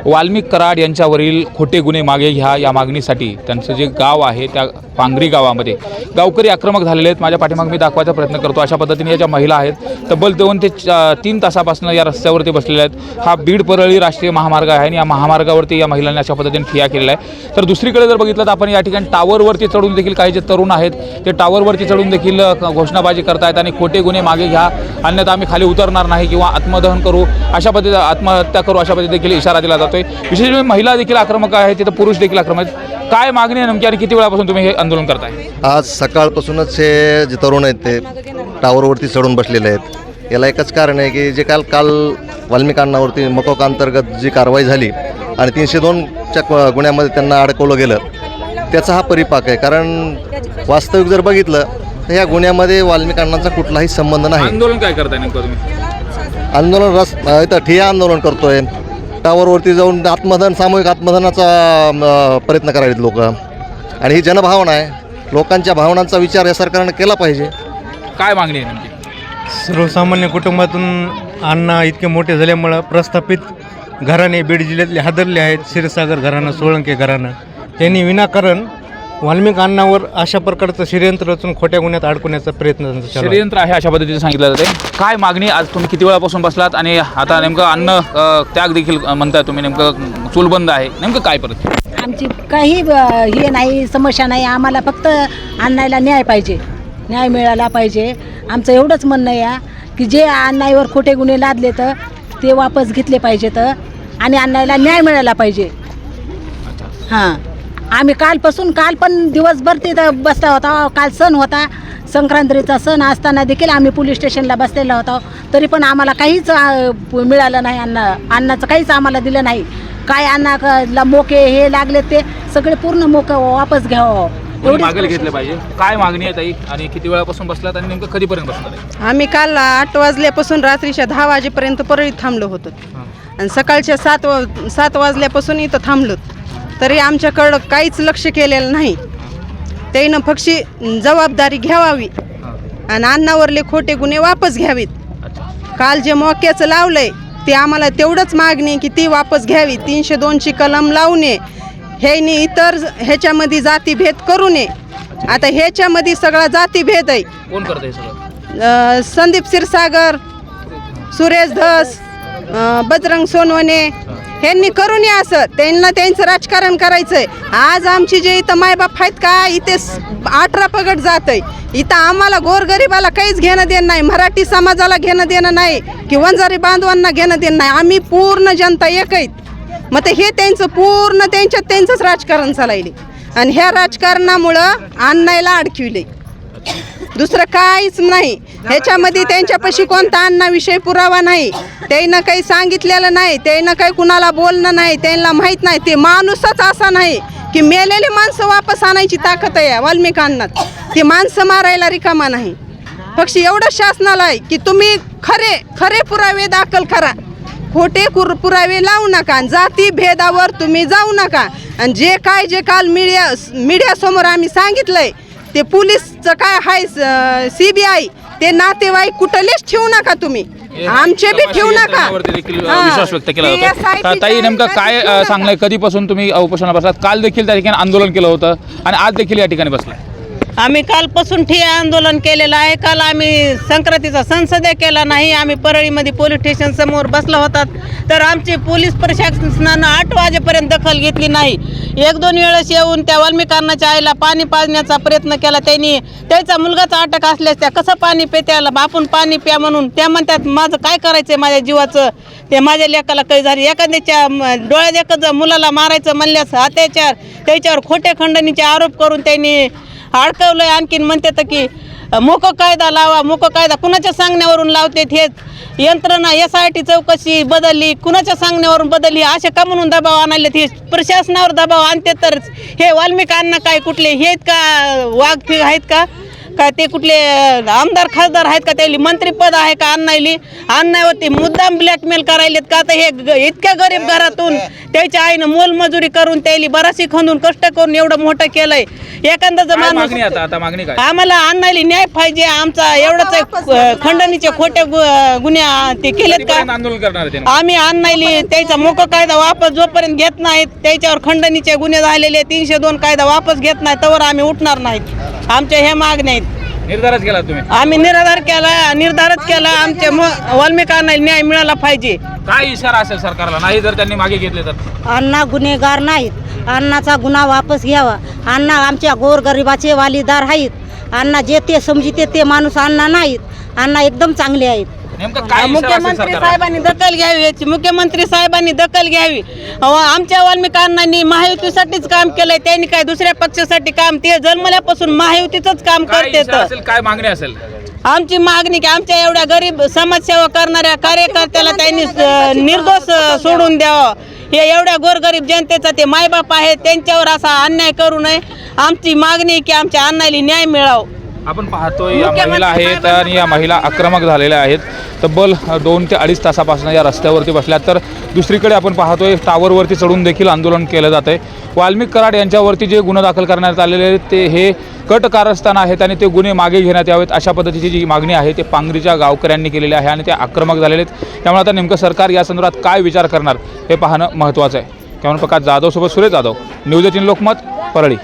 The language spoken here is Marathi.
वाल्मिक कराड यांच्यावरील खोटे गुन्हे मागे घ्या या मागणीसाठी त्यांचं जे गाव आहे त्या पांगरी गावामध्ये गावकरी आक्रमक झालेले आहेत। माझ्या पाठीमागे मी दाखवायचा प्रयत्न करतो। अशा पद्धतीने या ज्या महिला आहेत तब्बल 2 ते 3 तासापासून या रस्त्यावरती बसलेल्या आहेत। हा बीड परळी राष्ट्रीय महामार्ग आहे आणि या महामार्गावरती या महिलांनी अशा पद्धतीने ठिय्या केलेला आहे। तर दुसरीकडे जर बघितलं तर आपण या ठिकाणी टावरवरती चढून देखील काही जे तरुण आहेत ते टावरवरती चढून देखील घोषणाबाजी करतायत आणि खोटे गुन्हे मागे घ्या, अन्यथा आम्ही खाली उतरणार नाही किंवा आत्मदहन करू, अशा पद्धतीने आत्महत्या करू, अशा पद्धतीने देखील इशारा दिला जातोय। विशेष म्हणजे महिला देखील आक्रमक आहेत, तिथं पुरुष देखील आक्रमक आहेत। काय मागणी आहे नेमकी आणि किती वेळापासून तुम्ही हे आंदोलन करताय? आज सकाळपासूनच हे जे तरुण आहेत ते टावरवरती चढून बसलेले आहेत। याला एकच कारण आहे की जे काल वाल्मिक अण्णावरती मकोका अंतर्गत जी कारवाई झाली आणि 302च्या गुन्ह्यामध्ये त्यांना अडकवलं गेलं, त्याचा हा परिपाक आहे। कारण वास्तविक जर बघितलं तर या गुन्ह्यामध्ये वाल्मिक अण्णांचा कुठलाही संबंध नाही। आंदोलन काय करताय नेमकं तुम्ही? आंदोलन इथं ठिय्या आंदोलन करतोय, टावरवरती जाऊन आत्मदहन, सामूहिक आत्मदहनाचा प्रयत्न करावेत लोक। आणि ही जनभावना आहे, लोकांच्या भावनांचा विचार या सरकारने केला पाहिजे। काय मागणी आहे नेमकी? सर्वसामान्य कुटुंबातून अण्णा इतके मोठे झाल्यामुळं प्रस्थापित घराणे बीड जिल्ह्यातले हादरले आहेत। क्षीरसागर घराणं, सोळंके घराणं, त्यांनी विनाकारण वाल्मिक अण्णावर अशा प्रकारचं षडयंत्र रचून खोट्या गुन्ह्यात अडकवण्याचा प्रयत्न चालू आहे। षडयंत्र आहे अशा पद्धतीने सांगितलं जाते। काय मागणी? आज तुम्ही किती वेळापासून बसलात आणि आता नेमकं अन्न त्याग देखील म्हणताय तुम्ही, नेमकं चूल बंद आहे, नेमकं काय परत? आमची काही हे नाही, समस्या नाही। आम्हाला फक्त अण्णाला न्याय पाहिजे, न्याय मिळाला पाहिजे। आमचं एवढंच म्हणणं आहे की जे अण्णावर खोटे गुन्हे लादले तर ते वापस घेतले पाहिजेत आणि अण्णाला न्याय मिळाला पाहिजे। हां, आम्ही काल पण दिवसभर तिथं बसला होता। काल सण होता, संक्रांतीचा सण असताना देखील आम्ही पोलीस स्टेशनला बसलेला होता, तरी पण आम्हाला काहीच मिळालं नाही। अण्णाचं काहीच आम्हाला दिलं नाही। काय अण्णाला मोके हे लागले ते सगळे पूर्ण मोके वापस घ्यावं मागेल घेतले पाहिजे। काय मागणी आहे ताई आणि किती वेळापासून बसलात आणि नेमकं कधीपर्यंत बसणार आहे? आम्ही काल 8 वाजल्यापासून रात्रीच्या 10 वाजेपर्यंत परळीत थांबलो होतो आणि सकाळच्या 7 वाजल्यापासून इथं थांबलो, तरी आमच्याकडं काहीच लक्ष केलेलं नाही। त्यानं फक्त जबाबदारी घ्यावी आणि अण्णावरले खोटे गुन्हे वापस घ्यावेत। काल जे मोक्याचं लावलंय ते आम्हाला तेवढंच मागणी की ती वापस घ्यावी। 302ची कलम लावू नये, ह्यानी इतर ह्याच्यामध्ये जातीभेद करू नये। आता ह्याच्यामध्ये सगळा जातीभेद आहे। कोण करतं हे सगळं? संदीप क्षीरसागर, सुरेश धस, बजरंग सोनवणे ह्यांनी करू नये असं। त्यांना त्यांचं राजकारण करायचं आहे। आज आमची जे इथं मायबाप आहेत का, इथे 18 पगड जात आहे। इथं आम्हाला गोरगरिबाला काहीच घेणं देणं नाही, मराठी समाजाला घेणं देणं नाही की वंजारी बांधवांना घेणं देणं नाही। आम्ही पूर्ण जनता एक आहेत। मग हे त्यांचं पूर्ण त्यांचंच राजकारण चालले आणि ह्या राजकारणामुळं अण्णाला अडकिवले, दुसरं काहीच नाही। ह्याच्यामध्ये त्यांच्यापाशी कोणता अण्णाविषयी पुरावा नाही, त्यानं काही सांगितलेलं नाही, त्यानं काही कुणाला बोलणं नाही, त्यांना माहीत नाही। ते माणूसच असा नाही की मेलेले माणसं वापस आणायची ताकद आहे वाल्मिक अण्णात, ते माणसं मारायला रिकामा नाही। फक्त एवढं शासनाला आहे की तुम्ही खरे पुरावे दाखल करा, खोटे पुरावे लावू नका, जाती भेदावर तुम्ही जाऊ नका। आणि जे काल मीडिया समोर आम्ही सांगितलंय ते पोलीसचं काय आहे, CBI, ते नातेवाईक कुठलेच ठेवू नका, तुम्ही आमचे बी ठेवू नका। विश्वास व्यक्त केला होता। ताई नेमकं काय सांगलंय, कधीपासून तुम्ही उपोषणाला बसलात? काल देखील त्या ठिकाणी आंदोलन केलं होतं आणि आज देखील या ठिकाणी बसलाय। आम्ही कालपासून ठिय्या आंदोलन केलेलं आहे। काल आम्ही संक्रांतीचा सण साजरा केला नाही। आम्ही परळीमध्ये पोलीस स्टेशन समोर बसलो होतात, तर आमची पोलीस प्रशासनानं 8 वाजेपर्यंत दखल घेतली नाही। 1-2 वेळेस येऊन त्या वाल्मिक अण्णाच्या आईला पाणी पाजण्याचा प्रयत्न केला त्यांनी। त्याचा मुलगाचा अटक असल्यास त्या कसं पाणी पित्याला, आपण पाणी प्या म्हणून त्या म्हणतात माझं काय करायचं माझ्या जीवाचं, ते माझ्या लेकाला काही झालं, एखाद्याच्या डोळ्यात एखाद्या मुलाला मारायचं म्हणल्यास अत्याचार, त्याच्यावर खोटे खंडणीचे आरोप करून त्यांनी अडकवलंय। आणखीन म्हणतात की मोको कायदा लावा, मोको कायदा कुणाच्या सांगण्यावरून लावते? हे यंत्रणा SIT चौकशी बदलली, कुणाच्या सांगण्यावरून बदलली, असे का म्हणून दबाव आणाले? हे प्रशासनावर दबाव आणते तर हे वाल्मिक अण्णा काय कुठले हे आहेत का, वाघ आहेत का, का ते कुठले आमदार खासदार आहेत का, त्याली मंत्रीपद आहे का? अण्णावरती मुद्दाम ब्लॅकमेल करायलेत का? तर हे इतक्या गरीब घरातून त्याच्या आईनं मोलमजुरी करून त्याला बराचशी खंदून कष्ट करून एवढं मोठं केलंय. एखादा जर काय माणूस मागणी आता मागणी काय? आम्हाला अन्नाला न्याय पाहिजे. आमचा एवढंच खंडणीचे खोटे गुन्हे ते केलेत का? कितीपर्यंत आंदोलन करणार आहे ते? आम्ही अन्नाली त्याचा मोका कायदा वापस जोपर्यंत घेत नाहीत, त्याच्यावर खंडणीचे गुन्हे झालेले 302 कायदा वापस घेत नाही तोवर आम्ही उठणार नाहीत. आमच्या हे मागण्या आहेत. निर्धारच केला तुम्ही? आम्ही निर्धारच केला. आमच्या वाल्मिकांना न्याय मिळाला पाहिजे. काय इशारा असेल सरकारला नाही जर त्यांनी मागे घेतले तर? अण्णा गुन्हेगार नाहीत, अण्णाचा गुन्हा वापस घ्यावा. अण्णा आमच्या गोरगरिबाचे वालीदार आहेत. अण्णा जे ते समजिते ते माणूस अण्णा नाहीत. अण्णा एकदम चांगले आहेत. नेमकं काय इशारा असेल मुख्यमंत्री सरकारला? साहेबांनी दखल घ्यावी याची. मुख्यमंत्री साहेबांनी दखल घ्यावी. आमच्या वाल्मिकांनी महायुतीसाठीच काम केलंय. त्यांनी काय दुसऱ्या पक्षासाठी काम, ते जन्मल्यापासून महायुतीचंच काम काय करते. इशारा असेल, काय मागणी असेल? आमची मागणी की आमच्या एवढ्या गरीब समाजसेवा करणाऱ्या कार्यकर्त्याला त्यांनी निर्दोष सोडून द्यावं. हे एवढ्या गोरगरीब जनतेचा ते मायबाप आहेत, त्यांच्यावर असा अन्याय करू नये. आमची मागणी की आमच्या अन्नाला न्याय मिळावा. आपण पाहतोय या महिला आहेत आणि या महिला आक्रमक झालेल्या आहेत. तब्बल 2 ते 2.5 तासापासून या रस्त्यावरती बसल्यात. तर दुसरीकडे आपण पाहतोय टावरवरती चढून देखील आंदोलन केलं जात आहे. वाल्मिक कराड यांच्यावरती जे गुन्हे दाखल करण्यात आलेले आहेत ते हे कट कारस्थान आहेत आणि ते गुन्हे मागे घेण्यात यावेत अशा पद्धतीची जी मागणी आहे ते पांगरीच्या गावकऱ्यांनी केलेली आहे आणि ते आक्रमक झालेले आहेत. त्यामुळे आता नेमकं सरकार या संदर्भात काय विचार करणार हे पाहणं महत्त्वाचं आहे. कॅमेरा प्रकाश जाधव सोबत सुरेश जाधव, न्यूज 18 लोकमत, परळी.